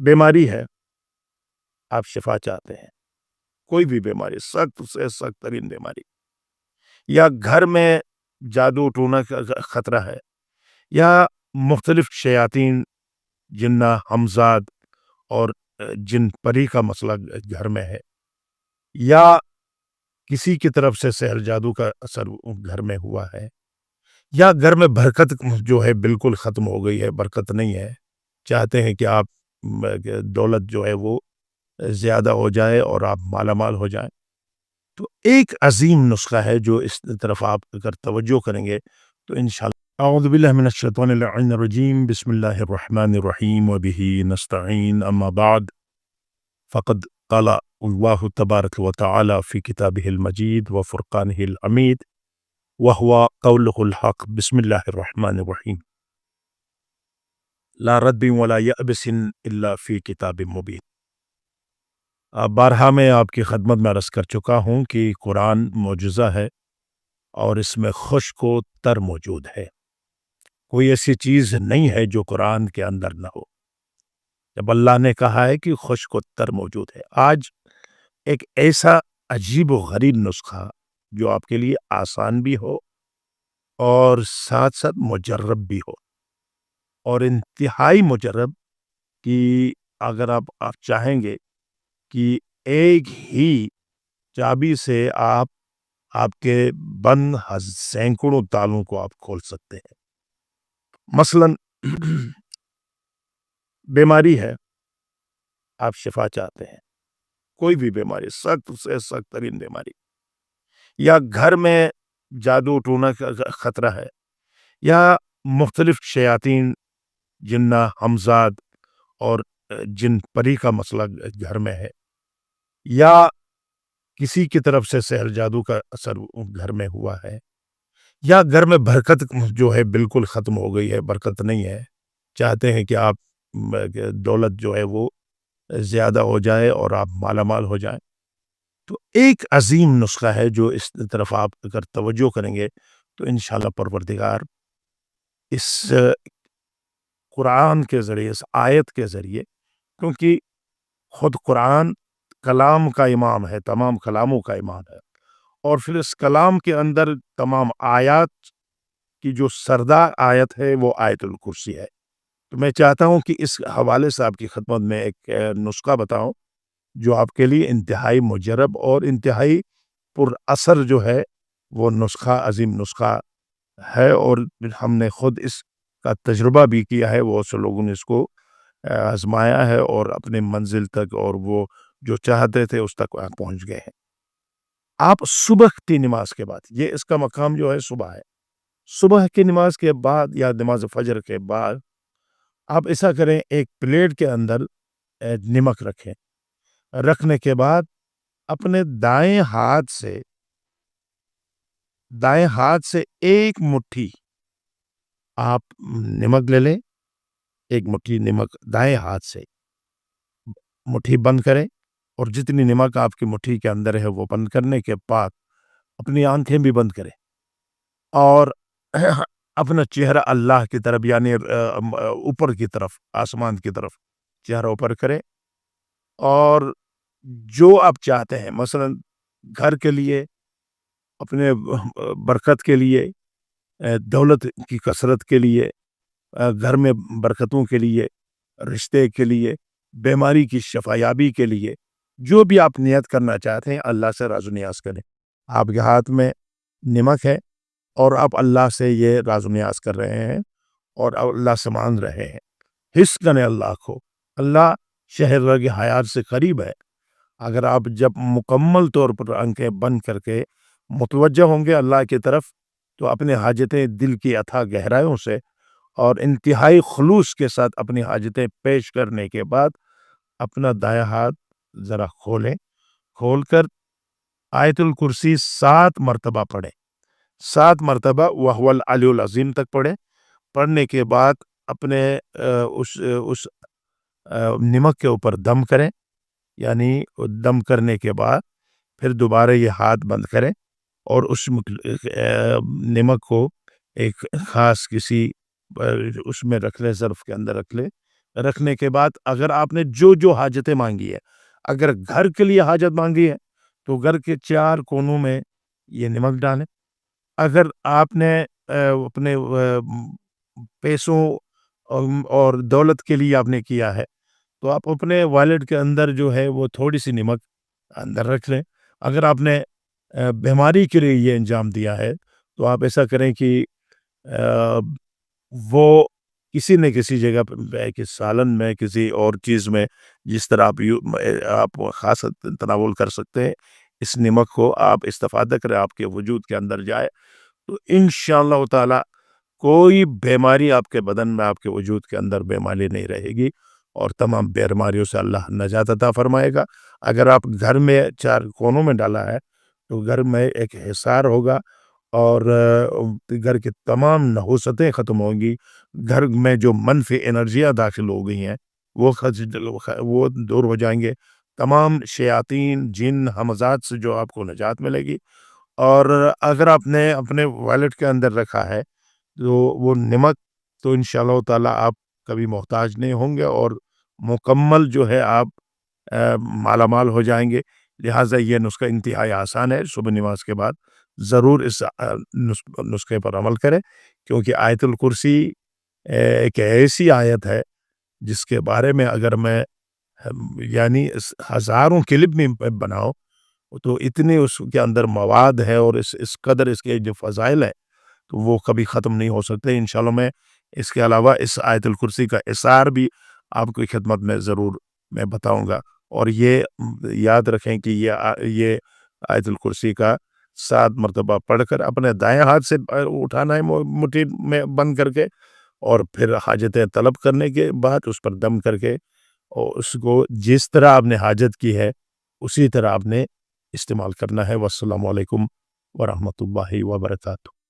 بیماری ہے، آپ شفا چاہتے ہیں، کوئی بھی بیماری، سخت سے سخت ترین بیماری، یا گھر میں جادو ٹونا کا خطرہ ہے، یا مختلف شیاطین، جنہ، ہمزاد اور جن پری کا مسئلہ گھر میں ہے، یا کسی کی طرف سے سحر جادو کا اثر گھر میں ہوا ہے، یا گھر میں برکت جو ہے بالکل ختم ہو گئی ہے، برکت نہیں ہے، چاہتے ہیں کہ آپ دولت جو ہے وہ زیادہ ہو جائے اور آپ مالا مال ہو جائیں، تو ایک عظیم نسخہ ہے جو اس طرف آپ اگر توجہ کریں گے تو انشاءاللہ۔ اعوذ باللہ من الشیطان اللعین الرجیم، بسم اللہ الرحمن الرحیم، وبہ نستعین، اما بعد، فقد قال اللہ تبارک و تعالی فی کتابہ المجید و فرقانہ الحمید، وہو قولہ الحق، بسم اللہ الرحمن الرحیم، لا رد ولا یأبس الا فی کتاب مبین۔ بارہا میں آپ کی خدمت میں عرض کر چکا ہوں کہ قرآن معجزہ ہے اور اس میں خشک و تر موجود ہے، کوئی ایسی چیز نہیں ہے جو قرآن کے اندر نہ ہو۔ جب اللہ نے کہا ہے کہ خشک و تر موجود ہے، آج ایک ایسا عجیب و غریب نسخہ جو آپ کے لیے آسان بھی ہو اور ساتھ ساتھ مجرب بھی ہو، اور انتہائی مجرب، کہ اگر آپ چاہیں گے کہ ایک ہی چابی سے آپ کے بند سینکڑوں تالوں کو آپ کھول سکتے ہیں۔ مثلا بیماری ہے، آپ شفا چاہتے ہیں، کوئی بھی بیماری، سخت سے سخت ترین بیماری، یا گھر میں جادو ٹونا کا خطرہ ہے، یا مختلف شیاطین، جنہ، ہمزاد اور جن پری کا مسئلہ گھر میں ہے، یا کسی کی طرف سے سحر جادو کا اثر گھر میں ہوا ہے، یا گھر میں برکت جو ہے بالکل ختم ہو گئی ہے، برکت نہیں ہے، چاہتے ہیں کہ آپ دولت جو ہے وہ زیادہ ہو جائے اور آپ مالا مال ہو جائیں، تو ایک عظیم نسخہ ہے جو اس طرف آپ اگر توجہ کریں گے تو انشاءاللہ پروردگار اس قرآن کے ذریعے، اس آیت کے ذریعے، کیونکہ خود قرآن کلام کا امام ہے، تمام کلاموں کا امام ہے، اور پھر اس کلام کے اندر تمام آیات کی جو سردار آیت ہے وہ آیت الکرسی ہے۔ تو میں چاہتا ہوں کہ اس حوالے سے آپ کی خدمت میں ایک نسخہ بتاؤں جو آپ کے لیے انتہائی مجرب اور انتہائی پر اثر جو ہے وہ نسخہ، عظیم نسخہ ہے، اور ہم نے خود اس کا تجربہ بھی کیا ہے، بہت سے لوگوں نے اس کو آزمایا ہے اور اپنے منزل تک، اور وہ جو چاہتے تھے اس تک پہنچ گئے ہیں۔ آپ صبح کی نماز کے بعد، یہ اس کا مقام جو ہے صبح ہے، صبح کی نماز کے بعد یا نماز فجر کے بعد آپ ایسا کریں، ایک پلیٹ کے اندر نمک رکھیں، رکھنے کے بعد اپنے دائیں ہاتھ سے ایک مٹھی آپ نمک لے لیں، ایک مٹھی نمک دائیں ہاتھ سے مٹھی بند کریں، اور جتنی نمک آپ کی مٹھی کے اندر ہے وہ بند کرنے کے بعد اپنی آنکھیں بھی بند کریں، اور اپنا چہرہ اللہ کی طرف، یعنی اوپر کی طرف، آسمان کی طرف چہرہ اوپر کریں، اور جو آپ چاہتے ہیں، مثلا گھر کے لیے، اپنے برکت کے لیے، دولت کی کثرت کے لیے، گھر میں برکتوں کے لیے، رشتے کے لیے، بیماری کی شفایابی کے لیے، جو بھی آپ نیت کرنا چاہتے ہیں، اللہ سے راز و نیاز کریں۔ آپ کے ہاتھ میں نمک ہے اور آپ اللہ سے یہ راز و نیاز کر رہے ہیں اور اللہ سے مانگ رہے ہیں، حس کریں اللہ کو، اللہ شہر رگ حیات سے قریب ہے۔ اگر آپ جب مکمل طور پر آنکھیں بند کر کے متوجہ ہوں گے اللہ کی طرف، تو اپنے حاجتیں دل کی اتھا گہرائیوں سے اور انتہائی خلوص کے ساتھ اپنی حاجتیں پیش کرنے کے بعد اپنا دایاں ہاتھ ذرا کھول کر آیت الکرسی 7 مرتبہ پڑھیں، 7 مرتبہ وَهُوَ الْعَلِيُّ الْعَظِيمُ تک پڑھیں۔ پڑھنے کے بعد اپنے اس نمک کے اوپر دم کریں، یعنی دم کرنے کے بعد پھر دوبارہ یہ ہاتھ بند کریں، اور اس نمک کو ایک خاص کسی اس میں رکھ لیں، ظرف کے اندر رکھ لیں، رکھنے کے بعد اگر آپ نے جو جو حاجتیں مانگی ہے، اگر گھر کے لیے حاجت مانگی ہے تو گھر کے 4 کونوں میں یہ نمک ڈالیں۔ اگر آپ نے اپنے پیسوں اور دولت کے لیے آپ نے کیا ہے تو آپ اپنے والٹ کے اندر جو ہے وہ تھوڑی سی نمک اندر رکھ لیں۔ اگر آپ نے بیماری کے لیے یہ انجام دیا ہے تو آپ ایسا کریں کہ آ، وہ کسی نہ کسی جگہ پہ کہ سالن میں کسی اور چیز میں جس طرح آپ خاص تناول کر سکتے ہیں، اس نمک کو آپ استفادہ کریں، آپ کے وجود کے اندر جائے تو انشاءاللہ تعالی کوئی بیماری آپ کے بدن میں، آپ کے وجود کے اندر بیماری نہیں رہے گی اور تمام بیماریوں سے اللہ نجات عطا فرمائے گا۔ اگر آپ گھر میں 4 کونوں میں ڈالا ہے تو گھر میں ایک حصار ہوگا اور گھر کے تمام نحوستیں ختم ہوں گی، گھر میں جو منفی انرجیاں داخل ہو گئی ہیں وہ دور ہو جائیں گے، تمام شیاطین جن ہمزات سے جو آپ کو نجات ملے گی۔ اور اگر آپ نے اپنے والٹ کے اندر رکھا ہے تو وہ نمک تو انشاءاللہ تعالی آپ کبھی محتاج نہیں ہوں گے اور مکمل جو ہے آپ مالا مال ہو جائیں گے۔ لہٰذا یہ نسخہ انتہائی آسان ہے، صبح نماز کے بعد ضرور اس نسخے پر عمل کریں، کیونکہ آیت الکرسی ایک ایسی آیت ہے جس کے بارے میں اگر میں یعنی ہزاروں کلپ میں بناؤ تو اتنی اس کے اندر مواد ہے اور اس قدر اس کے جو فضائل ہے تو وہ کبھی ختم نہیں ہو سکتے۔ انشاءاللہ میں اس کے علاوہ اس آیت الکرسی کا اثار بھی آپ کی خدمت میں ضرور میں بتاؤں گا، اور یہ یاد رکھیں کہ یہ آیت الکرسی کا 7 مرتبہ پڑھ کر اپنے دائیں ہاتھ سے اٹھانا ہے مٹھی میں بند کر کے، اور پھر حاجتیں طلب کرنے کے بعد اس پر دم کر کے اور اس کو جس طرح آپ نے حاجت کی ہے اسی طرح آپ نے استعمال کرنا ہے۔ والسلام علیکم ورحمۃ اللہ وبرکاتہ۔